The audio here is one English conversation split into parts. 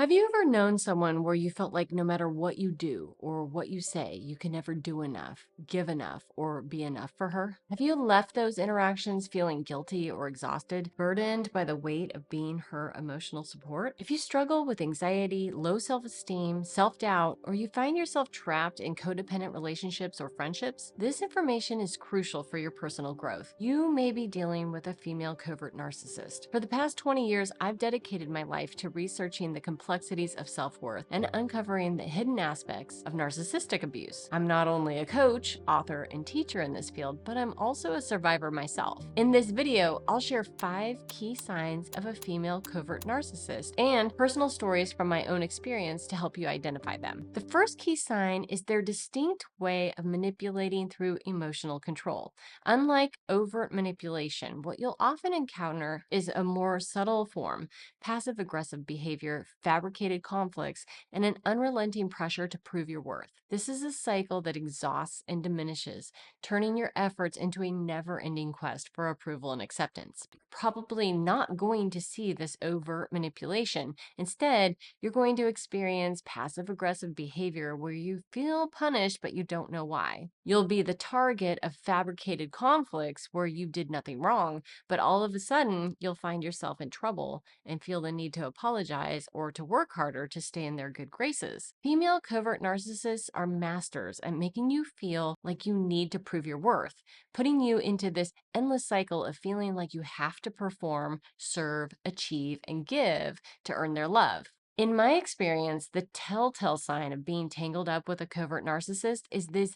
Have you ever known someone where you felt like no matter what you do or what you say, you can never do enough, give enough, or be enough for her? Have you left those interactions feeling guilty or exhausted, burdened by the weight of being her emotional support? If you struggle with anxiety, low self esteem, self doubt, or you find yourself trapped in codependent relationships or friendships, this information is crucial for your personal growth. You may be dealing with a female covert narcissist. For the past 20 years, I've dedicated my life to researching the complexities of self-worth and uncovering the hidden aspects of narcissistic abuse. I'm not only a coach, author, and teacher in this field, but I'm also a survivor myself. In this video, I'll share 5 key signs of a female covert narcissist and personal stories from my own experience to help you identify them. The first key sign is their distinct way of manipulating through emotional control. Unlike overt manipulation, what you'll often encounter is a more subtle form: passive aggressive behavior, fabricated conflicts, and an unrelenting pressure to prove your worth. This is a cycle that exhausts and diminishes, turning your efforts into a never ending quest for approval and acceptance. You're probably not going to see this overt manipulation. Instead, you're going to experience passive aggressive behavior where you feel punished, but you don't know why. You'll be the target of fabricated conflicts where you did nothing wrong, but all of a sudden, you'll find yourself in trouble and feel the need to apologize or to work harder to stay in their good graces. Female covert narcissists are masters at making you feel like you need to prove your worth, putting you into this endless cycle of feeling like you have to perform, serve, achieve, and give to earn their love. In my experience, the telltale sign of being tangled up with a covert narcissist is this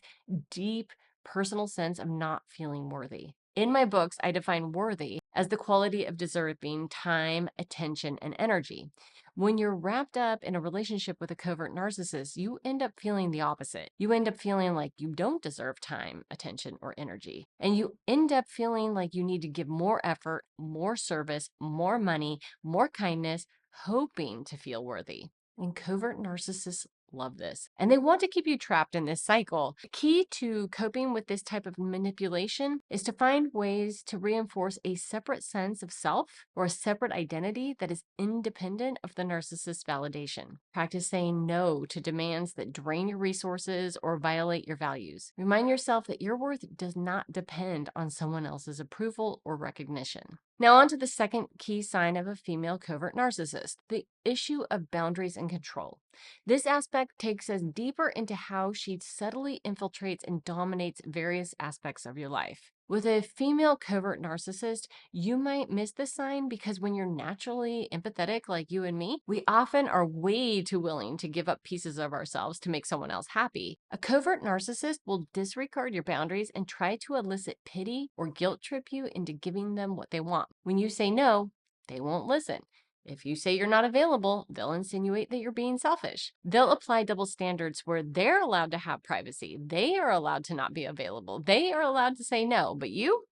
deep personal sense of not feeling worthy. In my books, I define worthy as the quality of deserving time, attention, and energy. When you're wrapped up in a relationship with a covert narcissist, you end up feeling the opposite. You end up feeling like you don't deserve time, attention, or energy. And you end up feeling like you need to give more effort, more service, more money, more kindness, hoping to feel worthy. And covert narcissists love this. And they want to keep you trapped in this cycle. The key to coping with this type of manipulation is to find ways to reinforce a separate sense of self or a separate identity that is independent of the narcissist's validation. Practice saying no to demands that drain your resources or violate your values. Remind yourself that your worth does not depend on someone else's approval or recognition. Now, on to the second key sign of a female covert narcissist: the issue of boundaries and control. This aspect takes us deeper into how she subtly infiltrates and dominates various aspects of your life. With a female covert narcissist, you might miss this sign because when you're naturally empathetic like you and me, we often are way too willing to give up pieces of ourselves to make someone else happy. A covert narcissist will disregard your boundaries and try to elicit pity or guilt trip you into giving them what they want. When you say no, they won't listen. If you say you're not available, they'll insinuate that you're being selfish. They'll apply double standards where they're allowed to have privacy. They are allowed to not be available. They are allowed to say no, but you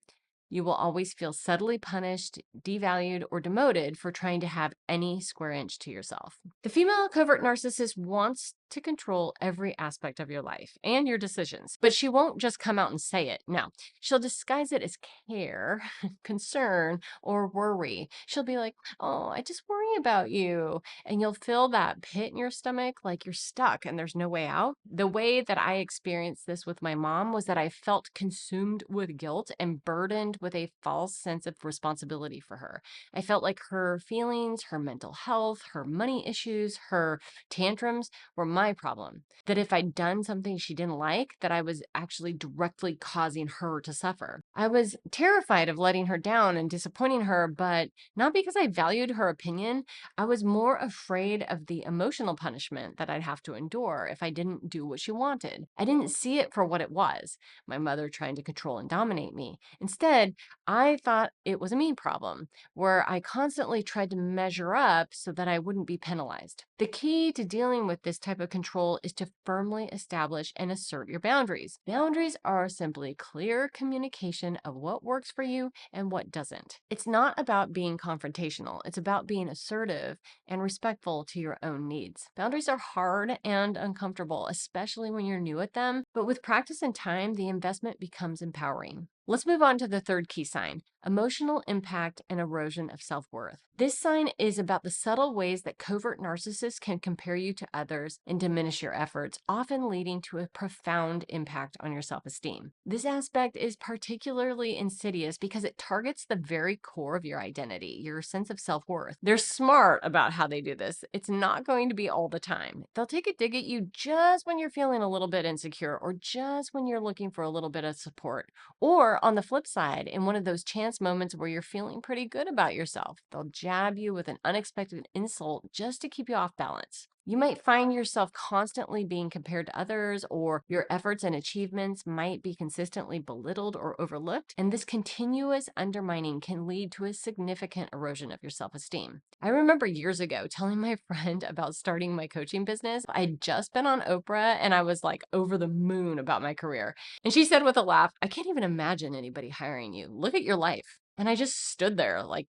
will always feel subtly punished, devalued, or demoted for trying to have any square inch to yourself. The female covert narcissist wants to control every aspect of your life and your decisions, but she won't just come out and say it. No, she'll disguise it as care, concern, or worry. She'll be like, "Oh, I just worry about you." And you'll feel that pit in your stomach like you're stuck and there's no way out. The way that I experienced this with my mom was that I felt consumed with guilt and burdened with a false sense of responsibility for her. I felt like her feelings, her mental health, her money issues, her tantrums were my problem. That if I'd done something she didn't like, that I was actually directly causing her to suffer. I was terrified of letting her down and disappointing her, but not because I valued her opinion. I was more afraid of the emotional punishment that I'd have to endure if I didn't do what she wanted. I didn't see it for what it was: my mother trying to control and dominate me. Instead, I thought it was a me problem, where I constantly tried to measure up so that I wouldn't be penalized. The key to dealing with this type of control is to firmly establish and assert your boundaries. Boundaries are simply clear communication of what works for you and what doesn't. It's not about being confrontational. It's about being assertive and respectful to your own needs. Boundaries are hard and uncomfortable, especially when you're new at them, but with practice and time, the investment becomes empowering. Let's move on to the third key sign: emotional impact and erosion of self-worth. This sign is about the subtle ways that covert narcissists can compare you to others and diminish your efforts, often leading to a profound impact on your self-esteem. This aspect is particularly insidious because it targets the very core of your identity, your sense of self-worth. They're smart about how they do this. It's not going to be all the time. They'll take a dig at you just when you're feeling a little bit insecure or just when you're looking for a little bit of support. Or on the flip side, in one of those chance moments where you're feeling pretty good about yourself, they'll jab you with an unexpected insult just to keep you off balance. You might find yourself constantly being compared to others, or your efforts and achievements might be consistently belittled or overlooked. And this continuous undermining can lead to a significant erosion of your self-esteem. I remember years ago telling my friend about starting my coaching business. I'd just been on Oprah and I was like over the moon about my career. And she said with a laugh, "I can't even imagine anybody hiring you. Look at your life." And I just stood there like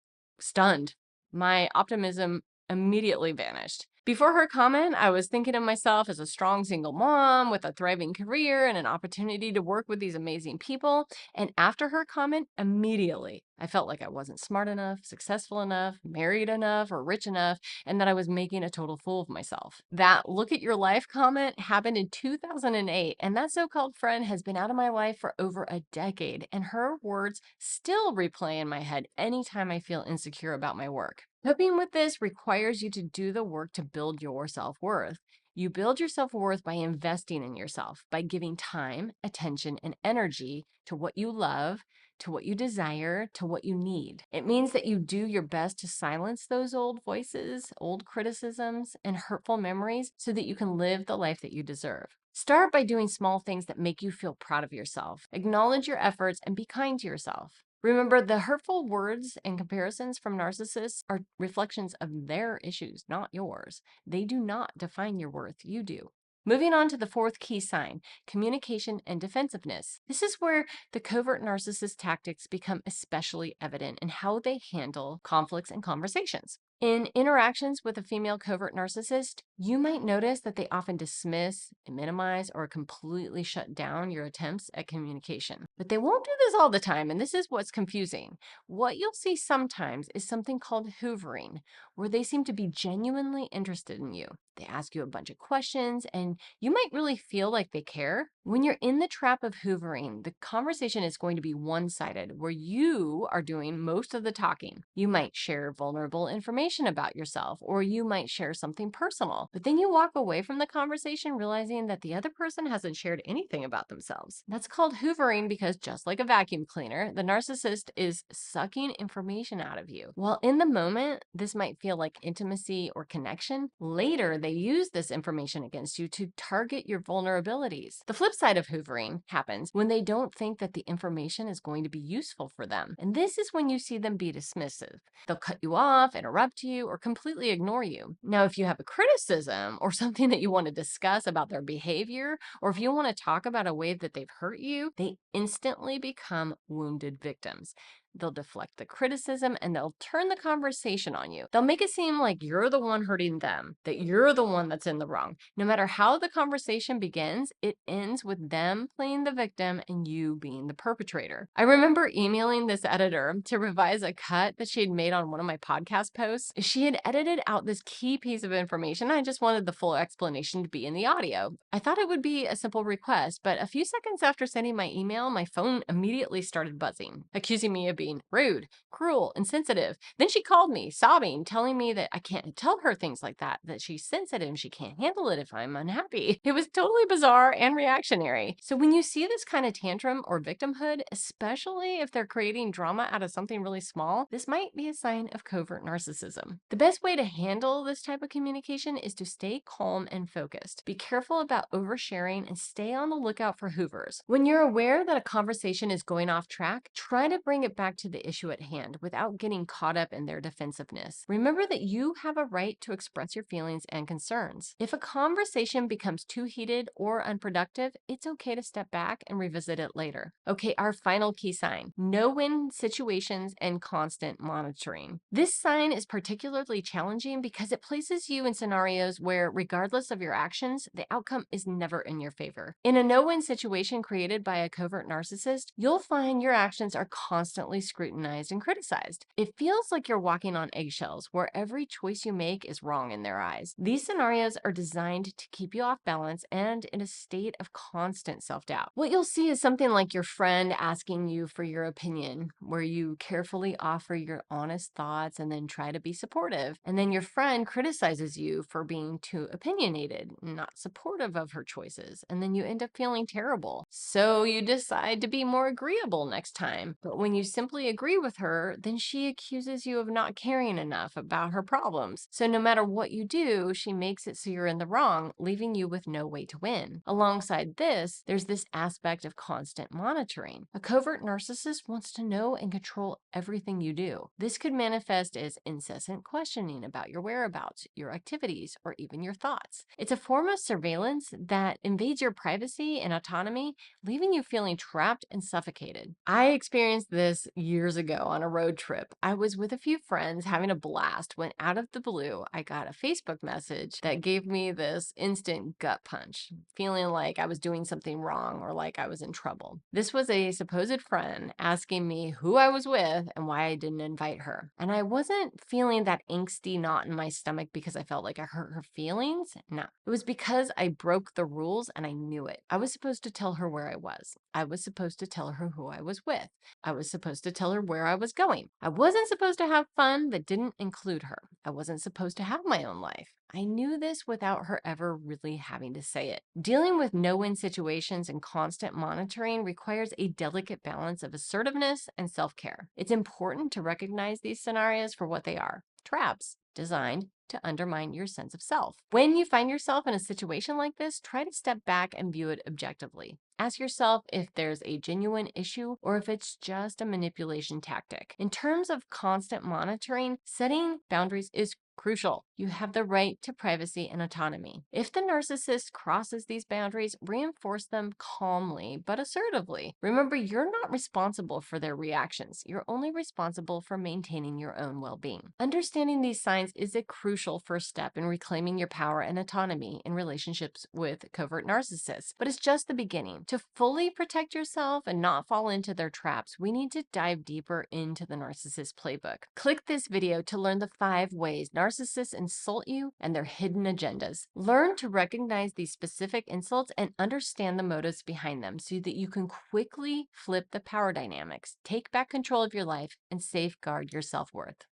stunned. My optimism immediately vanished. Before her comment, I was thinking of myself as a strong single mom with a thriving career and an opportunity to work with these amazing people. And after her comment, immediately, I felt like I wasn't smart enough, successful enough, married enough, or rich enough, and that I was making a total fool of myself. That "look at your life" comment happened in 2008, and that so-called friend has been out of my life for over a decade, and her words still replay in my head anytime I feel insecure about my work. Coping with this requires you to do the work to build your self-worth. You build your self-worth by investing in yourself, by giving time, attention, and energy to what you love, to what you desire, to what you need. It means that you do your best to silence those old voices, old criticisms, and hurtful memories so that you can live the life that you deserve. Start by doing small things that make you feel proud of yourself. Acknowledge your efforts and be kind to yourself. Remember, the hurtful words and comparisons from narcissists are reflections of their issues, not yours. They do not define your worth, you do. Moving on to the fourth key sign, communication and defensiveness. This is where the covert narcissist tactics become especially evident in how they handle conflicts and conversations. In interactions with a female covert narcissist, you might notice that they often dismiss, minimize, or completely shut down your attempts at communication. But they won't do this all the time, and this is what's confusing. What you'll see sometimes is something called hoovering, where they seem to be genuinely interested in you. They ask you a bunch of questions, and you might really feel like they care. When you're in the trap of hoovering, the conversation is going to be one-sided, where you are doing most of the talking. You might share vulnerable information about yourself, or you might share something personal, but then you walk away from the conversation realizing that the other person hasn't shared anything about themselves. That's called hoovering because, just like a vacuum cleaner, the narcissist is sucking information out of you. While in the moment, this might feel like intimacy or connection, later they use this information against you to target your vulnerabilities. The flip side of hoovering happens when they don't think that the information is going to be useful for them. And this is when you see them be dismissive. They'll cut you off, interrupt you, or completely ignore you. Now, if you have a criticism or something that you want to discuss about their behavior, or if you want to talk about a way that they've hurt you, they instantly become wounded victims. They'll deflect the criticism and they'll turn the conversation on you. They'll make it seem like you're the one hurting them, that you're the one that's in the wrong. No matter how the conversation begins, it ends with them playing the victim and you being the perpetrator. I remember emailing this editor to revise a cut that she had made on one of my podcast posts. She had edited out this key piece of information. I just wanted the full explanation to be in the audio. I thought it would be a simple request, but a few seconds after sending my email, my phone immediately started buzzing, accusing me of being rude, cruel, insensitive. Then she called me, sobbing, telling me that I can't tell her things like that she's sensitive and she can't handle it if I'm unhappy. It was totally bizarre and reactionary. So when you see this kind of tantrum or victimhood, especially if they're creating drama out of something really small, this might be a sign of covert narcissism. The best way to handle this type of communication is to stay calm and focused. Be careful about oversharing and stay on the lookout for hoovers. When you're aware that a conversation is going off track, try to bring it back to the issue at hand without getting caught up in their defensiveness. Remember that you have a right to express your feelings and concerns. If a conversation becomes too heated or unproductive, it's okay to step back and revisit it later. Okay, our final key sign, no-win situations and constant monitoring. This sign is particularly challenging because it places you in scenarios where, regardless of your actions, the outcome is never in your favor. In a no-win situation created by a covert narcissist, you'll find your actions are constantly scrutinized and criticized. It feels like you're walking on eggshells where every choice you make is wrong in their eyes. These scenarios are designed to keep you off balance and in a state of constant self-doubt. What you'll see is something like your friend asking you for your opinion, where you carefully offer your honest thoughts and then try to be supportive. And then your friend criticizes you for being too opinionated, not supportive of her choices. And then you end up feeling terrible. So you decide to be more agreeable next time. But when you simply agree with her, then she accuses you of not caring enough about her problems. So no matter what you do, she makes it so you're in the wrong, leaving you with no way to win. Alongside this, there's this aspect of constant monitoring. A covert narcissist wants to know and control everything you do. This could manifest as incessant questioning about your whereabouts, your activities, or even your thoughts. It's a form of surveillance that invades your privacy and autonomy, leaving you feeling trapped and suffocated. I experienced this years ago on a road trip. I was with a few friends having a blast when out of the blue, I got a Facebook message that gave me this instant gut punch, feeling like I was doing something wrong or like I was in trouble. This was a supposed friend asking me who I was with and why I didn't invite her. And I wasn't feeling that angsty knot in my stomach because I felt like I hurt her feelings. No, it was because I broke the rules and I knew it. I was supposed to tell her where I was. I was supposed to tell her who I was with. I was supposed to tell her where I was going. I wasn't supposed to have fun that didn't include her. I wasn't supposed to have my own life. I knew this without her ever really having to say it. Dealing with no-win situations and constant monitoring requires a delicate balance of assertiveness and self-care. It's important to recognize these scenarios for what they are: traps designed to undermine your sense of self. When you find yourself in a situation like this, try to step back and view it objectively. Ask yourself if there's a genuine issue or if it's just a manipulation tactic. In terms of constant monitoring, setting boundaries is crucial. You have the right to privacy and autonomy. If the narcissist crosses these boundaries, reinforce them calmly but assertively. Remember, you're not responsible for their reactions. You're only responsible for maintaining your own well-being. Understanding these signs is a crucial first step in reclaiming your power and autonomy in relationships with covert narcissists. But it's just the beginning. To fully protect yourself and not fall into their traps, we need to dive deeper into the narcissist playbook. Click this video to learn the 5 ways narcissists insult you and their hidden agendas. Learn to recognize these specific insults and understand the motives behind them so that you can quickly flip the power dynamics, take back control of your life, and safeguard your self-worth.